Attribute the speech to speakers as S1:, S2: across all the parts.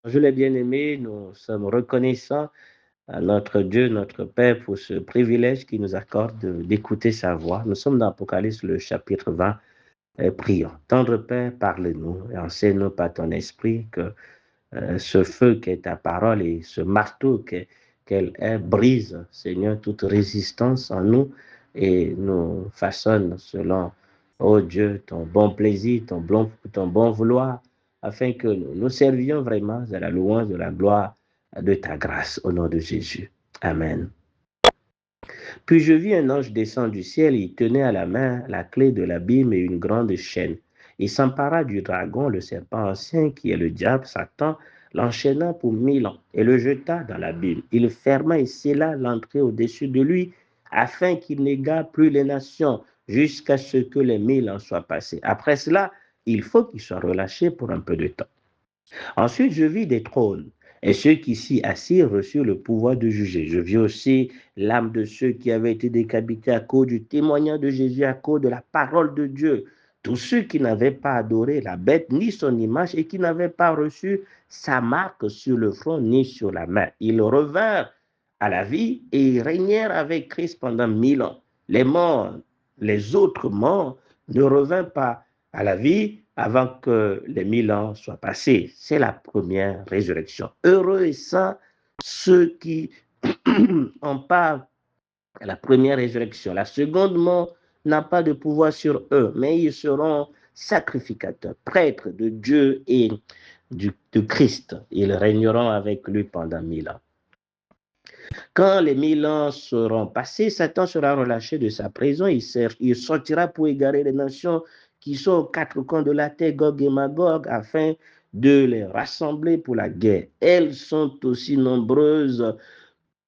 S1: Je l'ai bien aimé, nous sommes reconnaissants à notre Dieu, notre Père, pour ce privilège qu'il nous accorde d'écouter sa voix. Nous sommes dans Apocalypse, le chapitre 20. Prions. Tendre Père, parle-nous et enseigne-nous par ton esprit que ce feu qui est ta parole et ce marteau qu'elle est brise, Seigneur, toute résistance en nous et nous façonne selon, oh Dieu, ton bon plaisir, ton bon vouloir, afin que nous servions vraiment à la louange de la gloire de ta grâce au nom de Jésus. Amen. Puis je vis un ange descendre du ciel, il tenait à la main la clé de l'abîme et une grande chaîne. Il s'empara du dragon, le serpent ancien, qui est le diable, Satan, l'enchaîna pour 1000 ans et le jeta dans l'abîme. Il ferma et scella l'entrée au-dessus de lui, afin qu'il n'égare plus les nations, jusqu'à ce que les 1000 ans soient passés. Après cela, il faut qu'il soit relâché pour un peu de temps. Ensuite, je vis des trônes, et ceux qui s'y assirent reçurent le pouvoir de juger. Je vis aussi l'âme de ceux qui avaient été décapités à cause du témoignage de Jésus, à cause de la parole de Dieu. Tous ceux qui n'avaient pas adoré la bête ni son image et qui n'avaient pas reçu sa marque sur le front ni sur la main. Ils revinrent à la vie et régnèrent avec Christ pendant 1000 ans. Les morts, les autres morts ne revinrent pas à la vie avant que les 1000 ans soient passés. C'est la première résurrection. Heureux et saints ceux qui en parlent à la première résurrection. La seconde mort n'a pas de pouvoir sur eux, mais ils seront sacrificateurs, prêtres de Dieu et de Christ. Ils régneront avec lui pendant 1000 ans. Quand les 1000 ans seront passés, Satan sera relâché de sa prison. Il sortira pour égarer les nations qui sont aux quatre coins de la terre, Gog et Magog, afin de les rassembler pour la guerre. Elles sont aussi nombreuses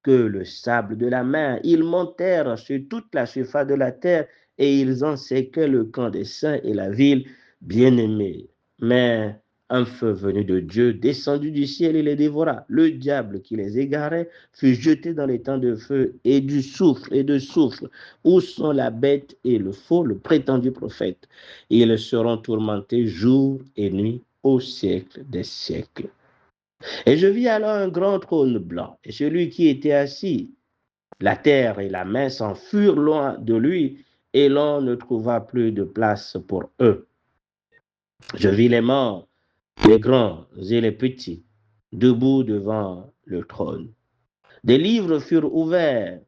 S1: que le sable de la mer. Ils montèrent sur toute la surface de la terre et ils encerclaient le camp des saints et la ville bien-aimée. Mais un feu venu de Dieu, descendu du ciel, et les dévora. Le diable qui les égarait fut jeté dans les temps de feu et du souffle et de souffle, où sont la bête et le faux, le prétendu prophète. Ils seront tourmentés jour et nuit au siècle des siècles. Et je vis alors un grand trône blanc, et celui qui était assis. La terre et la mer s'enfuirent loin de lui, et l'on ne trouva plus de place pour eux. Je vis les morts, les grands et les petits, debout devant le trône. Des livres furent ouverts,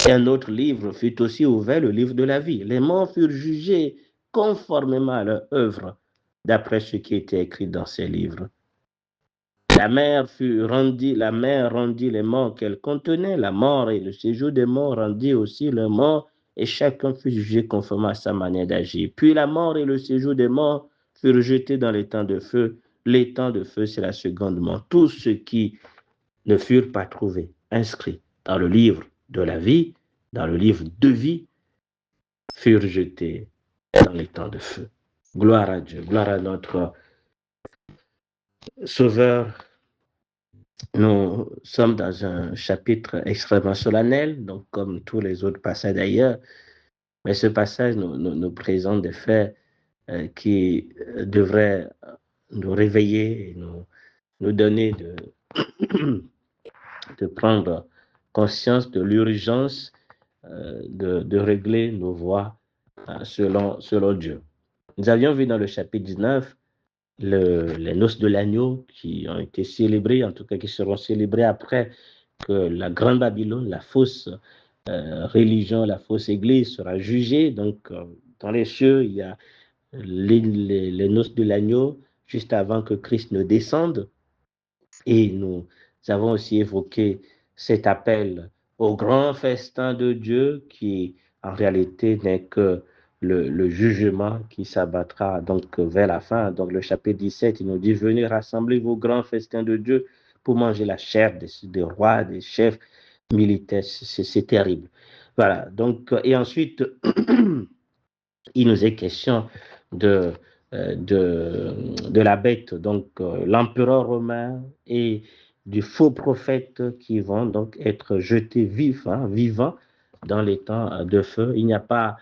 S1: et un autre livre fut aussi ouvert, le livre de la vie. Les morts furent jugés conformément à leur œuvre, d'après ce qui était écrit dans ces livres. La mer rendit les morts qu'elle contenait, la mort et le séjour des morts rendit aussi leurs morts, et chacun fut jugé conformément à sa manière d'agir. Puis la mort et le séjour des morts furent jetés dans les temps de feu. Les temps de feu, c'est la seconde mort. Tous ceux qui ne furent pas trouvés inscrits dans le livre de la vie, dans le livre de vie, furent jetés dans les temps de feu. Gloire à Dieu, gloire à notre Sauveur. Nous sommes dans un chapitre extrêmement solennel, donc comme tous les autres passages d'ailleurs, mais ce passage nous présente des faits qui devraient nous réveiller et nous donner de prendre conscience de l'urgence de régler nos voies selon Dieu. Nous avions vu dans le chapitre 19 les noces de l'agneau qui ont été célébrées, en tout cas qui seront célébrées après que la grande Babylone, la fausse religion, la fausse église sera jugée. Donc, dans les cieux, il y a les noces de l'agneau juste avant que Christ ne descende. Et nous avons aussi évoqué cet appel au grand festin de Dieu qui, en réalité, n'est que le jugement qui s'abattra donc vers la fin. Donc, le chapitre 17, il nous dit, venez rassembler vos grands festins de Dieu pour manger la chair des rois, des chefs militaires. C'est terrible. Voilà. Donc, et ensuite, il nous est question de, de la bête, donc l'empereur romain et du faux prophète qui vont donc être jetés vivants dans les temps de feu. Il n'y a pas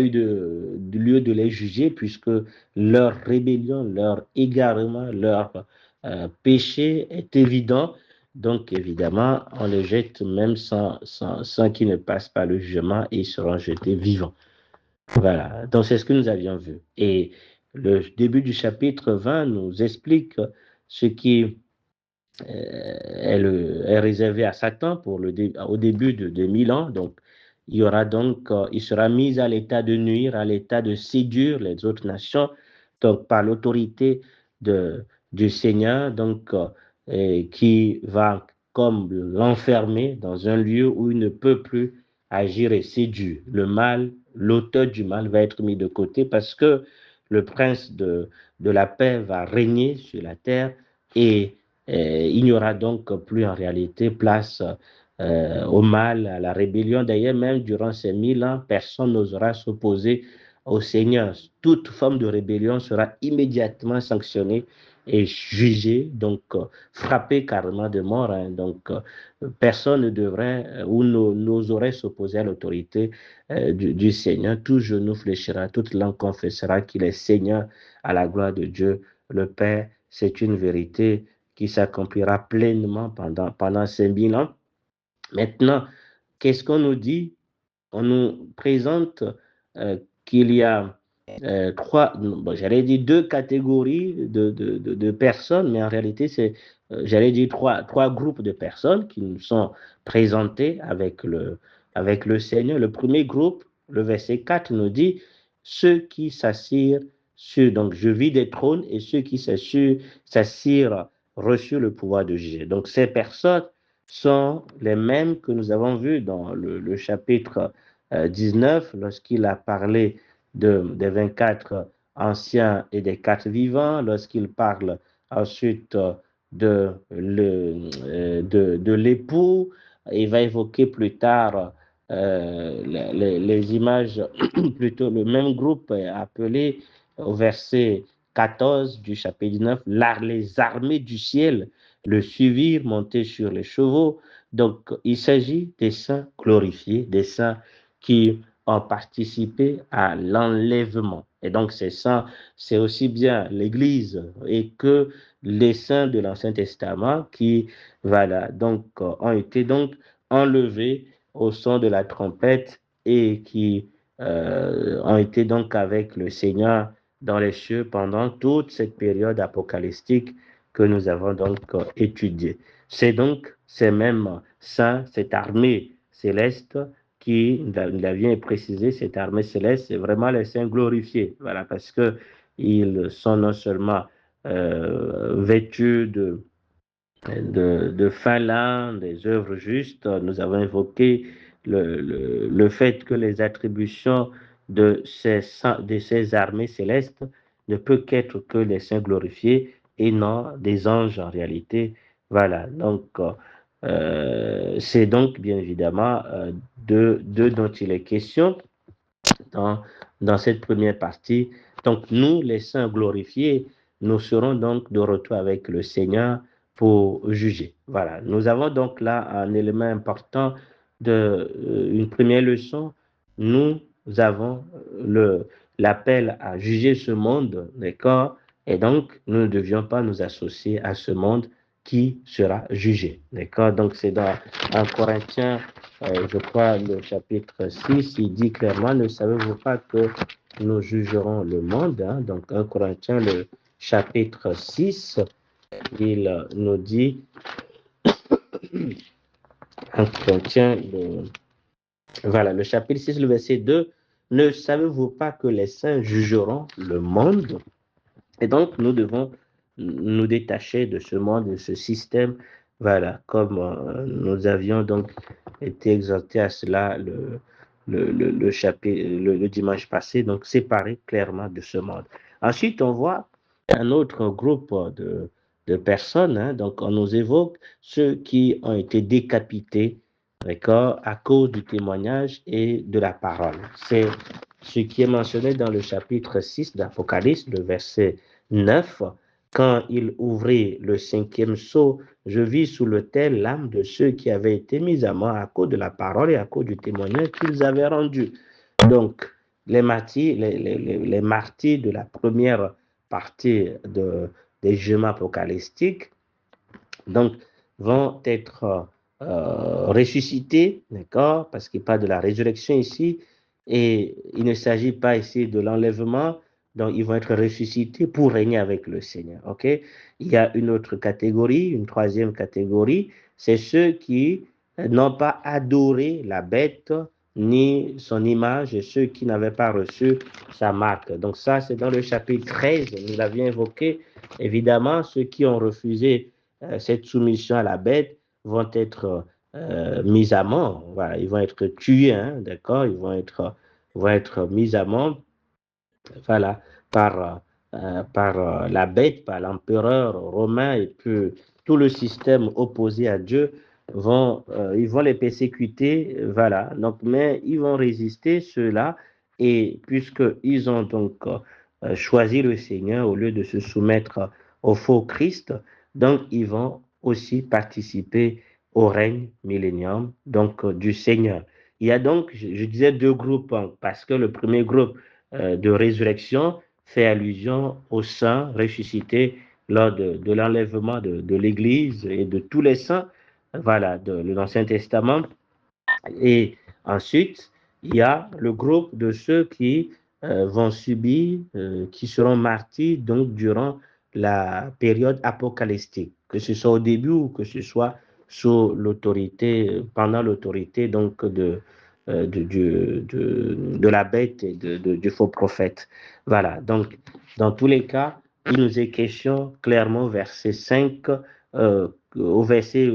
S1: eu de lieu de les juger puisque leur rébellion, leur égarement, leur péché est évident, donc évidemment, on les jette même sans qu'ils ne passent pas le jugement et ils seront jetés vivants. Voilà, donc c'est ce que nous avions vu. Et le début du chapitre 20 nous explique ce qui est réservé à Satan au début de 1000 ans. Donc, il sera mis à l'état de nuire, à l'état de séduire les autres nations, donc par l'autorité du Seigneur, donc qui va comme l'enfermer dans un lieu où il ne peut plus agir et séduire. Le mal, l'auteur du mal va être mis de côté parce que le prince de la paix va régner sur la terre et il n'y aura donc plus en réalité place au mal, à la rébellion. D'ailleurs, même durant ces 1000 ans, personne n'osera s'opposer au Seigneur. Toute forme de rébellion sera immédiatement sanctionnée et jugée, donc frappée carrément de mort. Hein. Donc, personne ne devrait ou n'oserait s'opposer à l'autorité du Seigneur. Tout genou fléchira, toute langue confessera qu'il est Seigneur à la gloire de Dieu le Père. C'est une vérité qui s'accomplira pleinement pendant ces 1000 ans. Maintenant, qu'est-ce qu'on nous dit? On nous présente qu'il y a j'allais dire deux catégories de personnes, mais en réalité, j'allais dire trois groupes de personnes qui nous sont présentés avec le Seigneur. Le premier groupe, le verset 4 nous dit, ceux qui s'assirent donc je vis des trônes et ceux qui s'assirent reçu le pouvoir de juger. Donc ces personnes sont les mêmes que nous avons vus dans le chapitre 19 lorsqu'il a parlé des 24 anciens et des 4 vivants, lorsqu'il parle ensuite de l'époux, il va évoquer plus tard les images, plutôt le même groupe appelé au verset 14 du chapitre 19, les armées du ciel le suivirent montés sur les chevaux. Donc, il s'agit des saints glorifiés, des saints qui ont participé à l'enlèvement. Et donc, ces saints, c'est aussi bien l'Église et que les saints de l'Ancien Testament qui, voilà, donc, ont été donc enlevés au son de la trompette et qui ont été donc avec le Seigneur dans les cieux pendant toute cette période apocalyptique que nous avons donc étudiée. C'est donc ces mêmes saints, cette armée céleste qui, nous l'avions précisé, cette armée céleste, c'est vraiment les saints glorifiés. Voilà, parce que ils sont non seulement vêtus de fin des œuvres justes. Nous avons évoqué le fait que les attributions de ces armées célestes ne peuvent qu'être que les saints glorifiés et non des anges en réalité. Voilà, donc c'est donc bien évidemment d'eux dont il est question dans, dans cette première partie. Donc nous, les saints glorifiés, nous serons donc de retour avec le Seigneur pour juger. Voilà, nous avons donc là un élément important une première leçon. Nous avons l'appel à juger ce monde, d'accord? Et donc, nous ne devions pas nous associer à ce monde qui sera jugé, d'accord? Donc, c'est dans 1 Corinthiens je crois, le chapitre 6, il dit clairement, ne savez-vous pas que nous jugerons le monde, hein? Donc 1 Corinthiens, le chapitre 6, il nous dit, 1 Corinthiens, voilà, le chapitre 6, le verset 2, ne savez-vous pas que les saints jugeront le monde? Et donc, nous devons nous détacher de ce monde, de ce système, voilà, comme nous avions donc été exhortés à cela le dimanche passé, donc séparés clairement de ce monde. Ensuite, on voit un autre groupe de personnes, hein, donc on nous évoque ceux qui ont été décapités, d'accord, à cause du témoignage et de la parole. C'est ce qui est mentionné dans le chapitre 6 d'Apocalypse, le verset 9, quand il ouvrit le 5e sceau, je vis sous l'autel l'âme de ceux qui avaient été mis à mort à cause de la parole et à cause du témoignage qu'ils avaient rendu. Donc, les martyrs de la première partie des jugements apocalyptiques, donc, vont être ressuscités, d'accord, parce qu'il parle de la résurrection ici, et il ne s'agit pas ici de l'enlèvement, donc ils vont être ressuscités pour régner avec le Seigneur, ok? Il y a une autre catégorie, une troisième catégorie, c'est ceux qui n'ont pas adoré la bête ni son image, et ceux qui n'avaient pas reçu sa marque. Donc ça, c'est dans le chapitre 13, nous l'avions évoqué. Évidemment, ceux qui ont refusé cette soumission à la bête vont être mis à mort. Voilà, ils vont être tués, hein, d'accord? Vont être mis à mort, voilà, par la bête, par l'empereur romain et puis tout le système opposé à Dieu. Ils vont les persécuter, voilà. Donc, mais ils vont résister ceux-là, et puisqu'ils ont donc choisi le Seigneur au lieu de se soumettre au faux Christ, donc ils vont aussi participer au règne millénium donc du Seigneur. Il y a donc, je disais deux groupes, hein, parce que le premier groupe de résurrection fait allusion aux saints ressuscités lors de l'enlèvement de l'Église et de tous les saints, voilà, de l'Ancien Testament. Et ensuite, il y a le groupe de ceux qui vont subir, qui seront martyrs donc durant la période apocalyptique, que ce soit au début ou que ce soit sous l'autorité, pendant l'autorité donc de la bête et du faux prophète. Voilà, donc dans tous les cas, il nous est question clairement, verset 5, au verset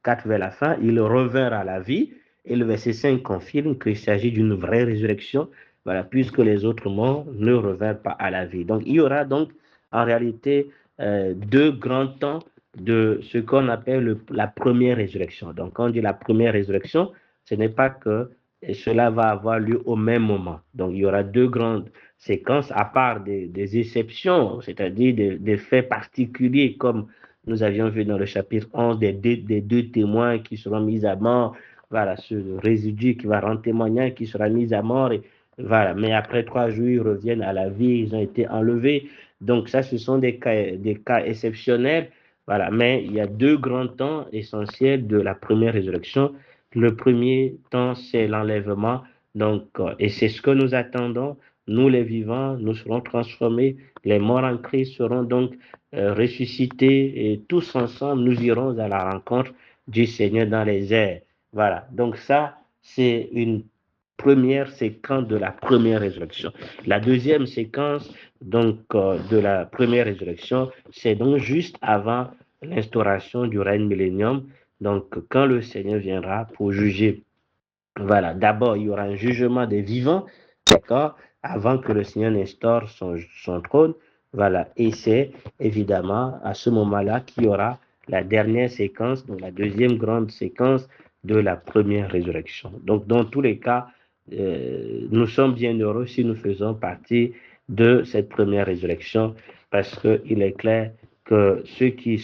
S1: 4 vers la fin, ils revinrent à la vie. Et le verset 5 confirme qu'il s'agit d'une vraie résurrection, voilà, puisque les autres morts ne revinrent pas à la vie. Donc, il y aura donc en réalité deux grands temps de ce qu'on appelle la première résurrection. Donc, quand on dit la première résurrection, ce n'est pas que cela va avoir lieu au même moment. Donc, il y aura deux grandes séquences, à part des exceptions, c'est-à-dire des faits particuliers, comme nous avions vu dans le chapitre 11, des deux témoins qui seront mis à mort, voilà, ce résidu qui va rendre témoignage, qui sera mis à mort. Et, voilà. Mais après 3 jours, ils reviennent à la vie, ils ont été enlevés. Donc ça, ce sont des cas exceptionnels. Voilà. Mais il y a deux grands temps essentiels de la première résurrection. Le premier temps, c'est l'enlèvement. Donc, et c'est ce que nous attendons. Nous, les vivants, nous serons transformés. Les morts en Christ seront donc ressuscités, et tous ensemble, nous irons à la rencontre du Seigneur dans les airs. Voilà, donc ça, c'est une première séquence de la première résurrection. La deuxième séquence donc de la première résurrection, c'est donc juste avant l'instauration du règne millénium, donc quand le Seigneur viendra pour juger. Voilà, d'abord, il y aura un jugement des vivants, d'accord, avant que le Seigneur n'instaure son trône. Voilà, et c'est évidemment à ce moment-là qu'il y aura la dernière séquence, donc la deuxième grande séquence de la première résurrection. Donc, dans tous les cas, nous sommes bien heureux si nous faisons partie de cette première résurrection, parce qu'il est clair que ceux qui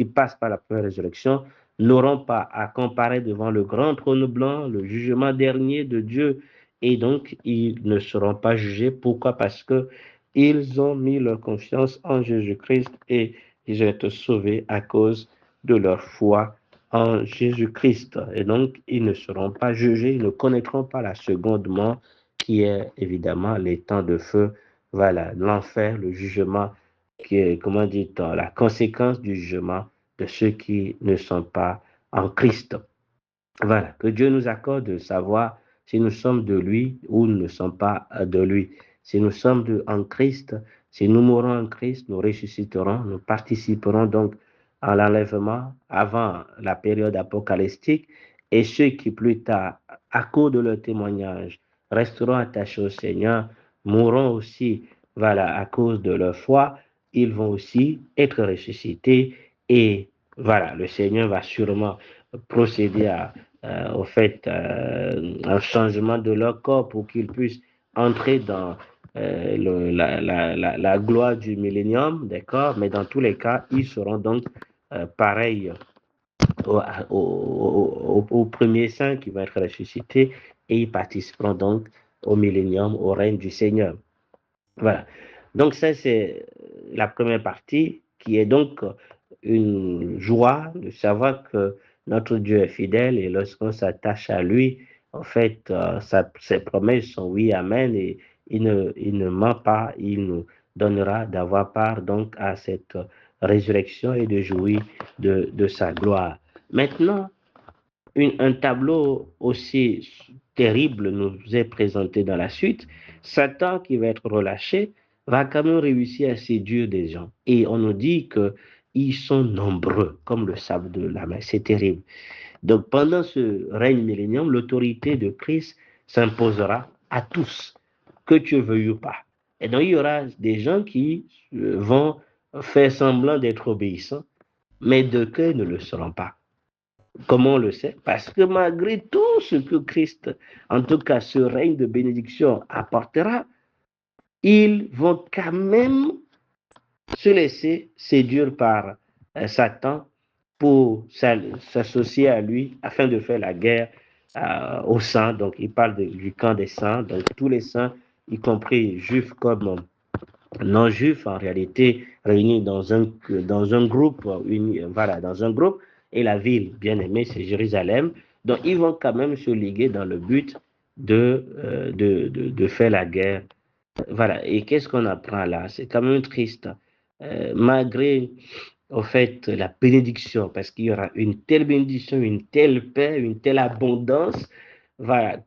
S1: passent par la première résurrection n'auront pas à comparer devant le grand trône blanc, le jugement dernier de Dieu, et donc ils ne seront pas jugés. Pourquoi? Parce que ils ont mis leur confiance en Jésus-Christ et ils ont été sauvés à cause de leur foi en Jésus-Christ. Et donc, ils ne seront pas jugés, ils ne connaîtront pas la seconde mort, qui est évidemment les temps de feu, voilà, l'enfer, le jugement, qui est, comment dit-on, la conséquence du jugement de ceux qui ne sont pas en Christ. Voilà, que Dieu nous accorde de savoir si nous sommes de lui ou nous ne sommes pas de lui. Si nous sommes en Christ, si nous mourons en Christ, nous ressusciterons, nous participerons donc à l'enlèvement avant la période apocalyptique, et ceux qui plus tard, à cause de leur témoignage, resteront attachés au Seigneur, mourront aussi, voilà, à cause de leur foi, ils vont aussi être ressuscités, et voilà, le Seigneur va sûrement procéder au fait un changement de leur corps pour qu'ils puissent entrer dans la gloire du millénium, d'accord? Mais dans tous les cas, ils seront donc pareils au premier saint qui va être ressuscité, et ils participeront donc au millénium, au règne du Seigneur. Voilà. Donc ça, c'est la première partie qui est donc une joie de savoir que notre Dieu est fidèle et lorsqu'on s'attache à lui, en fait, ses promesses sont oui, amen, et il ne ment pas, il nous donnera d'avoir part donc à cette résurrection et de jouir de sa gloire. Maintenant, un tableau aussi terrible nous est présenté dans la suite. Satan, qui va être relâché, va quand même réussir à séduire des gens. Et on nous dit qu'ils sont nombreux, comme le sable de la mer. C'est terrible. Donc, pendant ce règne millénium, l'autorité de Christ s'imposera à tous, que tu veuilles ou pas. Et donc, il y aura des gens qui vont faire semblant d'être obéissants, mais de cœur ne le seront pas. Comment on le sait? Parce que malgré tout ce que Christ, en tout cas ce règne de bénédiction apportera, ils vont quand même se laisser séduire par Satan pour s'associer à lui afin de faire la guerre aux saints. Donc il parle du camp des saints, donc tous les saints, y compris juifs comme non-juifs, en réalité réunis dans un groupe, voilà, dans un groupe, et la ville bien aimée, c'est Jérusalem. Donc, ils vont quand même se liguer dans le but de faire la guerre. Voilà. Et qu'est-ce qu'on apprend là? C'est quand même triste. Malgré, au fait, la bénédiction, parce qu'il y aura une telle bénédiction, une telle paix, une telle abondance, voilà,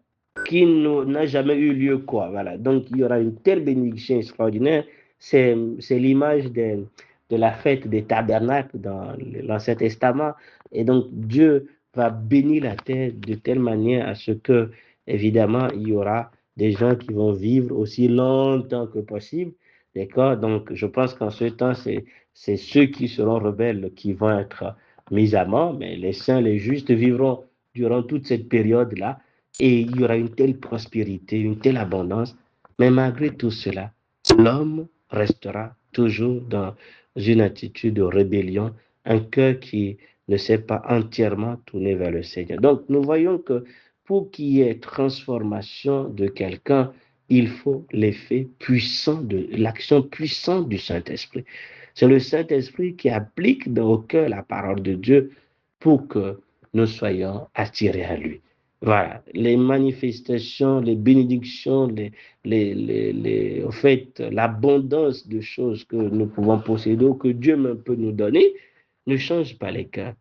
S1: qui n'a jamais eu lieu, quoi. Voilà. Donc, il y aura une telle bénédiction extraordinaire. C'est l'image de la fête des tabernacles dans l'Ancien Testament. Et donc, Dieu va bénir la terre de telle manière à ce que, évidemment, il y aura des gens qui vont vivre aussi longtemps que possible. D'accord? Donc, je pense qu'en ce temps, c'est ceux qui seront rebelles qui vont être mis à mort, mais les saints, les justes vivront durant toute cette période-là et il y aura une telle prospérité, une telle abondance. Mais malgré tout cela, l'homme restera toujours dans une attitude de rébellion, un cœur qui ne s'est pas entièrement tourné vers le Seigneur. Donc, nous voyons que pour qu'il y ait transformation de quelqu'un, il faut l'effet puissant de l'action puissante du Saint-Esprit. C'est le Saint-Esprit qui applique dans au cœur la parole de Dieu pour que nous soyons attirés à lui. Voilà, les manifestations, les bénédictions, au fait, l'abondance de choses que nous pouvons posséder, que Dieu même peut nous donner, ne change pas les cœurs.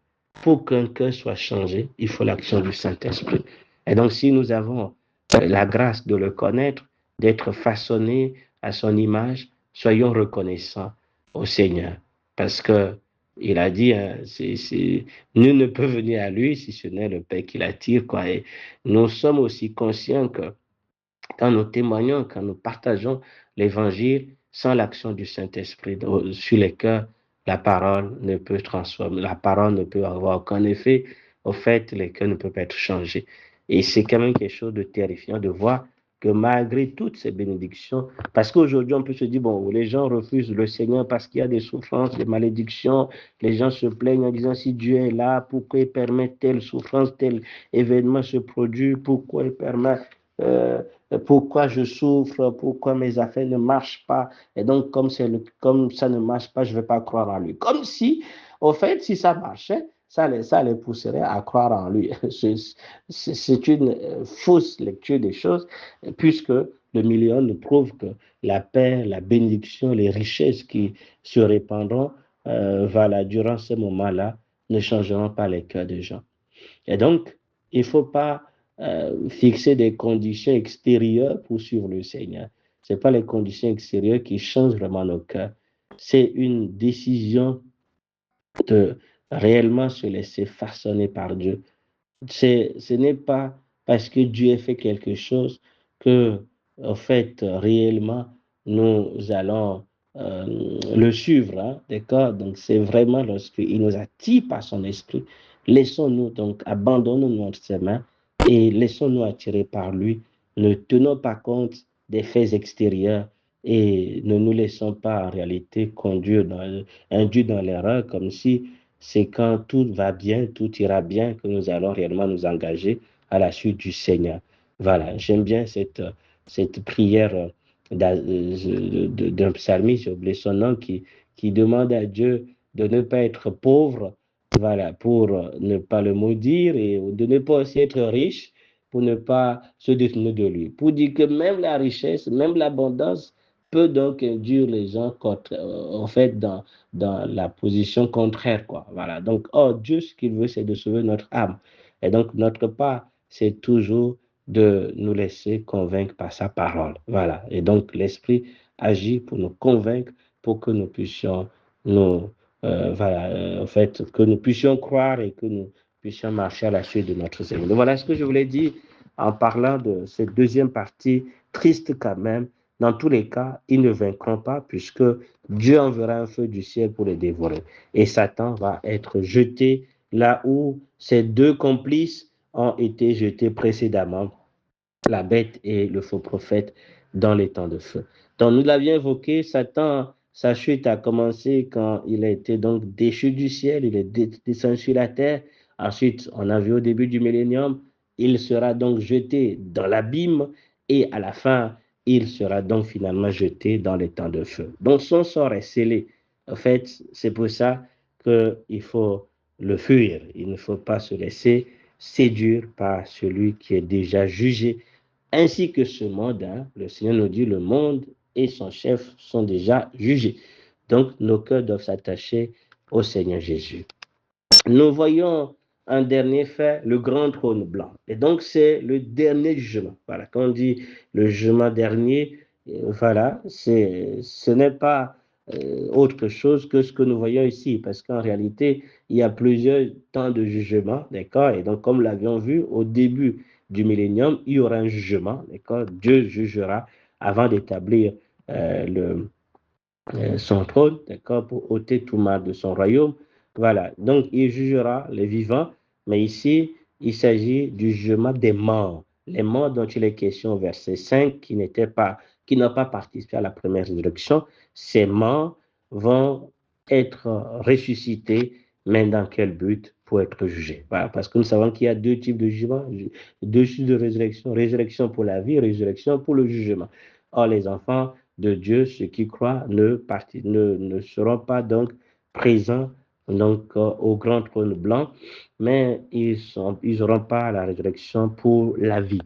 S1: Pour qu'un cœur soit changé, il faut l'action du Saint-Esprit. Et donc, si nous avons la grâce de le connaître, d'être façonnés à son image, soyons reconnaissants au Seigneur. Parce que il a dit, hein, nul ne peut venir à lui si ce n'est le Père qui l'attire, quoi. Et nous sommes aussi conscients que quand nous témoignons, quand nous partageons l'évangile, sans l'action du Saint-Esprit sur les cœurs, la parole ne peut transformer, la parole ne peut avoir aucun effet. Au fait, les cœurs ne peuvent pas être changés. Et c'est quand même quelque chose de terrifiant de voir que malgré toutes ces bénédictions, parce qu'aujourd'hui on peut se dire, bon, les gens refusent le Seigneur parce qu'il y a des souffrances, des malédictions, les gens se plaignent en disant, si Dieu est là, pourquoi il permet telle souffrance, tel événement se produit, pourquoi il permet euh, pourquoi je souffre, pourquoi mes affaires ne marchent pas. Et donc, comme ça ne marche pas, je ne vais pas croire en lui. Comme si, au fait, si ça marchait, ça les pousserait à croire en lui. C'est une fausse lecture des choses, puisque le million nous prouve que la paix, la bénédiction, les richesses qui se répandront voilà, durant ce moment-là ne changeront pas les cœurs des gens. Et donc, il ne faut pas fixer des conditions extérieures pour suivre le Seigneur. Ce n'est pas les conditions extérieures qui changent vraiment nos cœurs. C'est une décision de réellement se laisser façonner par Dieu. Ce n'est pas parce que Dieu a fait quelque chose que, en fait, réellement, nous allons le suivre. Hein, d'accord? Donc, c'est vraiment lorsqu'il nous attire par son esprit. Laissons-nous donc, abandonnons-nous entre ses mains et laissons-nous attirer par lui. Ne tenons pas compte des faits extérieurs et ne nous laissons pas en réalité induire dans l'erreur comme si c'est quand tout va bien, tout ira bien que nous allons réellement nous engager à la suite du Seigneur. Voilà, j'aime bien cette prière d'un psalmiste, j'ai oublié son nom, qui demande à Dieu de ne pas être pauvre, voilà, pour ne pas le maudire et de ne pas aussi être riche pour ne pas se détourner de lui. Pour dire que même la richesse, même l'abondance peut donc induire les gens contre, en fait, dans la position contraire, quoi. Voilà. Donc, oh, Dieu, ce qu'il veut, c'est de sauver notre âme. Et donc, notre part, c'est toujours de nous laisser convaincre par sa parole. Voilà. Et donc, l'Esprit agit pour nous convaincre, pour que nous puissions nous, voilà, en fait, que nous puissions croire et que nous puissions marcher à la suite de notre Seigneur. Donc, voilà ce que je voulais dire en parlant de cette deuxième partie, triste quand même. Dans tous les cas, ils ne vaincront pas puisque Dieu enverra un feu du ciel pour les dévorer. Et Satan va être jeté là où ses deux complices ont été jetés précédemment, la bête et le faux prophète, dans les temps de feu. Donc nous l'avions évoqué, Satan, sa chute a commencé quand il a été donc déchu du ciel, il est descendu sur la terre. Ensuite, on a vu au début du millénium, il sera donc jeté dans l'abîme et à la fin, il sera donc finalement jeté dans les temps de feu. Donc son sort est scellé. En fait, c'est pour ça qu'il faut le fuir. Il ne faut pas se laisser séduire par celui qui est déjà jugé ainsi que ce monde. Hein, le Seigneur nous dit le monde et son chef sont déjà jugés. Donc, nos cœurs doivent s'attacher au Seigneur Jésus. Nous voyons un dernier fait, le grand trône blanc. Et donc, c'est le dernier jugement. Voilà, quand on dit le jugement dernier, voilà, ce n'est pas autre chose que ce que nous voyons ici, parce qu'en réalité, il y a plusieurs temps de jugement, d'accord? Et donc, comme l'avions vu au début du millénium, il y aura un jugement, d'accord? Dieu jugera avant d'établir le son trône, d'accord, pour ôter tout mal de son royaume. Voilà, donc il jugera les vivants, mais ici, il s'agit du jugement des morts. Les morts dont il est question au verset 5, qui n'ont pas participé à la première résurrection, ces morts vont être ressuscités, mais dans quel but? Pour être jugés. Voilà, parce que nous savons qu'il y a deux types de jugement, deux types de résurrection, résurrection pour la vie, résurrection pour le jugement. Or, les enfants de Dieu, ceux qui croient, ne seront pas donc présents donc, au grand trône blanc, mais ils n'auront pas la résurrection pour la vie.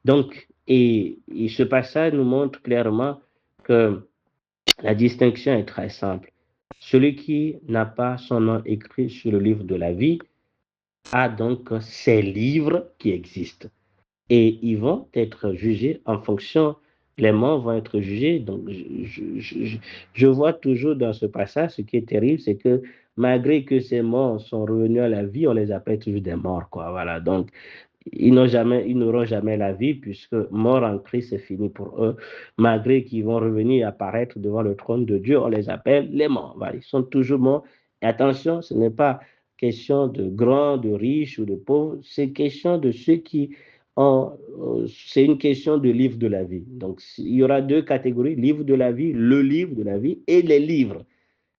S1: Donc, et ce passage nous montre clairement que la distinction est très simple. Celui qui n'a pas son nom écrit sur le livre de la vie a donc ces livres qui existent et ils vont être jugés en fonction, les morts vont être jugés. Donc, je vois toujours dans ce passage, ce qui est terrible, c'est que malgré que ces morts sont revenus à la vie, on les appelle toujours des morts, quoi. Voilà. Donc, ils n'auront jamais la vie puisque mort en Christ, c'est fini pour eux. Malgré qu'ils vont revenir apparaître devant le trône de Dieu, on les appelle les morts. Voilà, ils sont toujours morts. Et attention, ce n'est pas question de grands, de riches ou de pauvres, c'est question de ceux qui ont, c'est une question de livre de la vie. Donc, il y aura deux catégories, livre de la vie, le livre de la vie et les livres.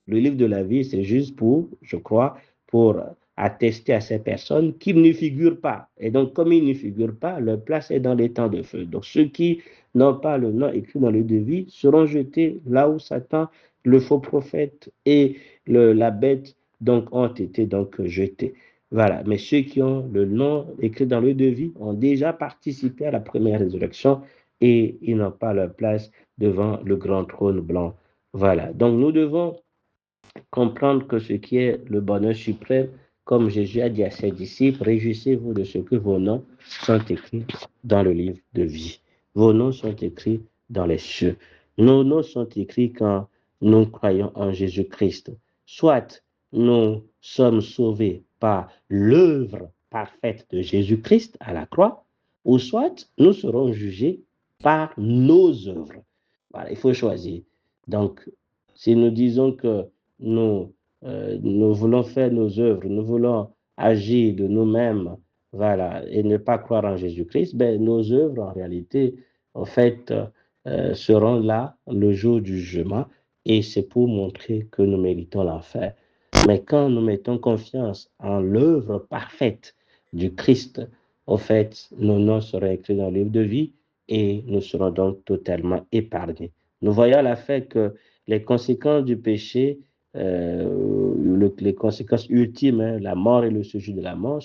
S1: Le livre de la vie, c'est juste pour, je crois, pour attester à ces personnes qu'ils ne figurent pas. Et donc, comme ils ne figurent pas, leur place est dans les temps de feu. Donc, ceux qui n'ont pas le nom écrit dans le livre de vie seront jetés là où Satan, le faux prophète et la bête donc ont été donc jetés. Voilà. Mais ceux qui ont le nom écrit dans le livre de vie ont déjà participé à la première résurrection et ils n'ont pas leur place devant le grand trône blanc. Voilà. Donc, nous devons comprendre que ce qui est le bonheur suprême, comme Jésus a dit à ses disciples, réjouissez-vous de ce que vos noms sont écrits dans le livre de vie. Vos noms sont écrits dans les cieux. Nos noms sont écrits quand nous croyons en Jésus-Christ. Soit nous sommes sauvés par l'œuvre parfaite de Jésus-Christ à la croix, ou soit nous serons jugés par nos œuvres. Voilà, il faut choisir. Donc, si nous disons que nous voulons faire nos œuvres, nous voulons agir de nous-mêmes, voilà, et ne pas croire en Jésus-Christ, ben, nos œuvres, en réalité, en fait, seront là le jour du jugement, et c'est pour montrer que nous méritons l'enfer. Mais quand nous mettons confiance en l'œuvre parfaite du Christ, en fait, nos noms seront écrits dans le livre de vie, et nous serons donc totalement épargnés. Nous voyons à la fin que les conséquences du péché, les conséquences ultimes, hein, la mort et le séjour de la mort,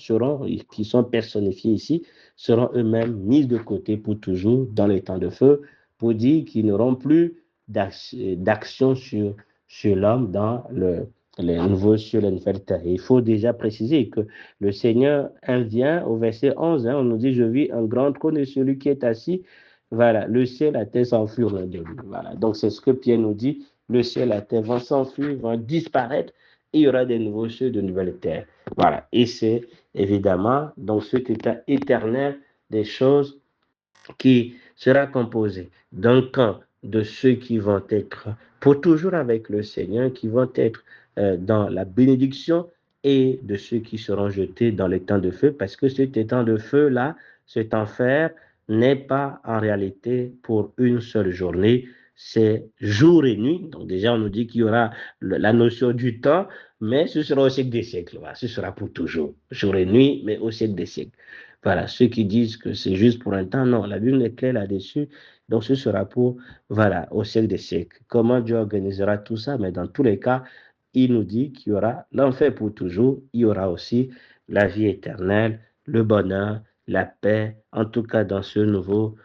S1: qui sont personnifiées ici, seront eux-mêmes mises de côté pour toujours dans les temps de feu, pour dire qu'ils n'auront plus d'action sur l'homme dans les nouveaux cieux, les nouvelles terres. Il faut déjà préciser que le Seigneur vient au verset 11, hein, on nous dit, je vis un grand trône et celui qui est assis, voilà, le ciel, la terre s'enfuient de lui. Voilà, donc c'est ce que Pierre nous dit, le ciel, la terre vont s'enfuir, vont disparaître, et il y aura des nouveaux cieux, de nouvelles terres. Voilà, et c'est évidemment dans cet état éternel des choses qui sera composé d'un camp de ceux qui vont être pour toujours avec le Seigneur, qui vont être dans la bénédiction, et de ceux qui seront jetés dans les temps de feu, parce que cet étang de feu-là, cet enfer, n'est pas en réalité pour une seule journée, c'est jour et nuit. Donc déjà, on nous dit qu'il y aura la notion du temps, mais ce sera au siècle des siècles. Voilà, ce sera pour toujours, jour et nuit, mais au siècle des siècles. Voilà, ceux qui disent que c'est juste pour un temps, non, la Bible est claire là-dessus. Donc, ce sera pour, voilà, au siècle des siècles. Comment Dieu organisera tout ça? Mais dans tous les cas, il nous dit qu'il y aura l'enfer pour toujours. Il y aura aussi la vie éternelle, le bonheur, la paix, en tout cas dans ces nouveaux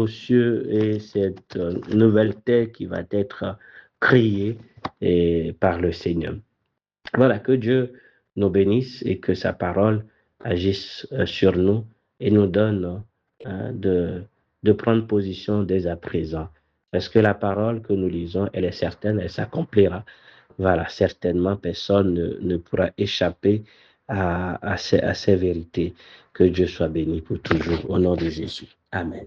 S1: cieux et cette nouvelle terre qui va être créée par le Seigneur. Voilà, que Dieu nous bénisse et que sa parole agisse sur nous et nous donne de prendre position dès à présent. Parce que la parole que nous lisons, elle est certaine, elle s'accomplira. Voilà, certainement, personne ne pourra échapper à ces vérités. Que Dieu soit béni pour toujours. Au nom de Jésus. Amen.